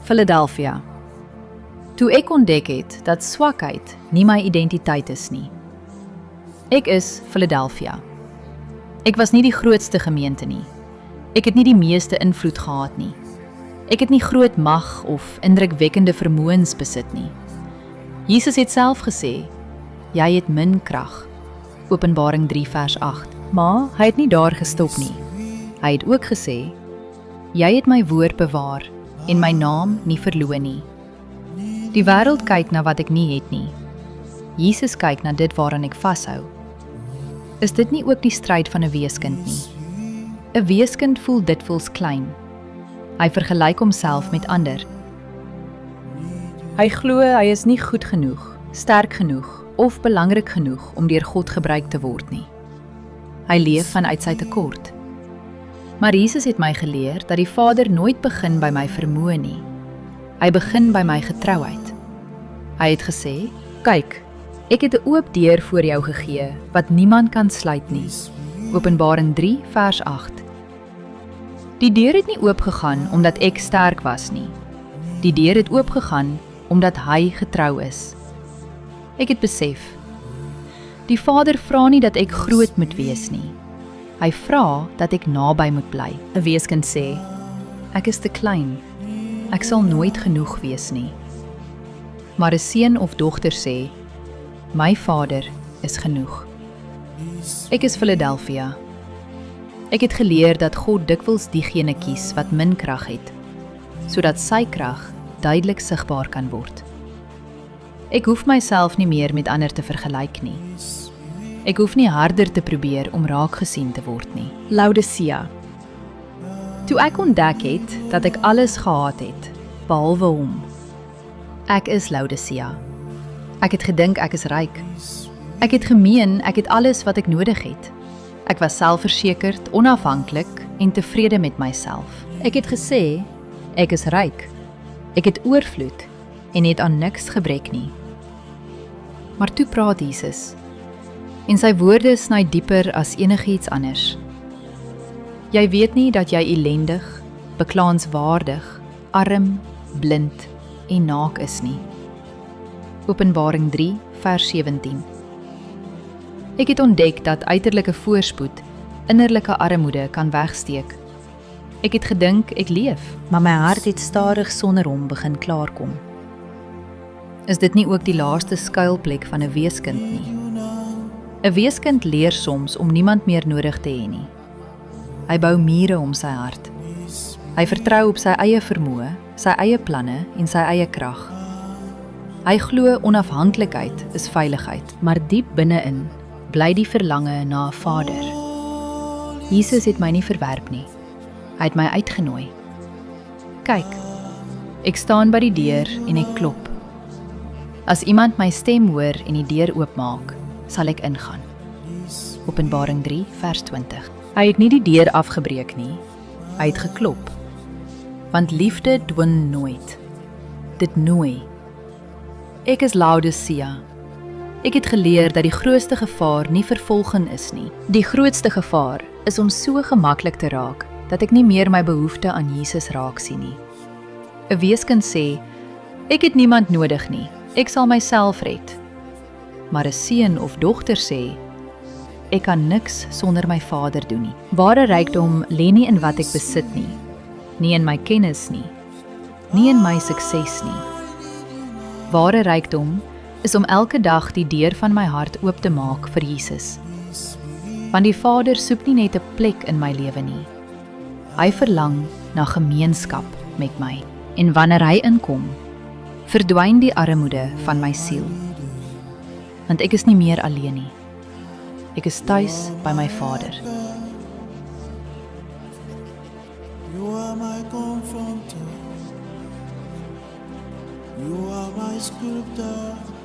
Philadelphia. Toe ek ontdek het dat swakheid nie my identiteit is nie. Ek is Philadelphia. Ek was nie die grootste gemeente nie. Ek het nie die meeste invloed gehad nie. Ek het nie groot mag of indrukwekkende vermoëns besit nie. Jesus het self gesê, jy het min krag. Openbaring 3 vers 8. Maar hy het nie daar gestop nie. Hy het ook gesê, jy het my woord bewaar en my naam nie verloon nie. Die wêreld kyk na wat ek nie het nie. Jesus kyk na dit waaraan ek vashou. Is dit nie ook die stryd van 'n weeskind nie? 'n Weeskind voel dikwels klein. Hy vergelyk homself met ander. Hy glo hy is nie goed genoeg, sterk genoeg of belangrik genoeg om deur God gebruik te word nie. Hy leef vanuit sy tekort. Maar Jesus het my geleer dat die Vader nooit begin by my vermoë nie. Hy begin by my getrouheid. Hy het gesê, kyk, ek het 'n oop deur voor jou gegee wat niemand kan sluit nie. Openbaring 3 vers 8. Die deur het nie oopgegaan omdat ek sterk was nie. Die deur het oopgegaan omdat hy getrou is. Ek het besef, die Vader vra nie dat ek groot moet wees nie. Hy vra dat ek naby moet bly. 'n Weeskind sê, ek is te klein. Ek sal nooit genoeg wees nie. Maar 'n seun of dogter sê, my Vader is genoeg. Ek is Philadelphia. Ek het geleer dat God dikwels diegene kies wat min krag het, sodat sy krag duidelik sigbaar kan word. Ek hoef myself nie meer met ander te vergelyk nie. Ek hoef nie harder te probeer om raak gesien te word nie. Laodicea. Toe ek ontdek het dat ek alles gehad het, behalwe hom. Ek is Laodicea. Ek het gedink ek is ryk. Ek het gemeen ek het alles wat ek nodig het. Ek was selfversekerd, onafhanklik en tevrede met myself. Ek het gesê, ek is ryk. Ek het oorvloed en het aan niks gebrek nie. Maar toe praat Jesus, en sy woorde sny dieper as enigiets anders. Jy weet nie dat jy ellendig, beklaanswaardig, arm, blind en naak is nie. Openbaring 3 vers 17. Ek het ontdek dat uiterlike voorspoed innerlike armoede kan wegsteek. Ek het gedink ek leef, maar my hart het stadig sonder hom begin klaarkom. Is dit nie ook die laaste skuilplek van 'n weeskind nie? 'n Weeskind leer soms om niemand meer nodig te hê nie. Hy bou mure om sy hart. Hy vertrou op sy eie vermoë, sy eie planne en sy eie krag. Hy glo onafhanklikheid is veiligheid, maar diep binne-in bly die verlange na 'n Vader. Jesus het my nie verwerp nie. Hy het my uitgenooi. Kyk, ek staan by die deur en ek klop. As iemand my stem hoor en die deur oopmaak, sal ek ingaan. Openbaring 3 vers 20. Hy het nie die deur afgebreek nie. Hy het geklop. Want liefde dwing nooit. Dit nooi. Ek is Laodicea. Ek het geleer dat die grootste gevaar nie vervolging is nie. Die grootste gevaar is om so gemaklik te raak, dat ek nie meer my behoefte aan Jesus raak sien nie. 'n Weeskind sê, ek het niemand nodig nie, ek sal myself red. Maar 'n seun of dogter sê, ek kan niks sonder my Vader doen nie. Ware rykdom lê nie in wat ek besit nie in my kennis nie in my sukses nie. Ware rykdom is om elke dag die deur van my hart oop te maak vir Jesus. Want die Vader soek nie net 'n plek in my lewe nie. Hy verlang na gemeenskap met my. En wanneer hy inkom, verdwyn die armoede van my siel. Want ek is nie meer alleen nie. Ek is tuis by my Vader. You are my comforter. You are my sculptor.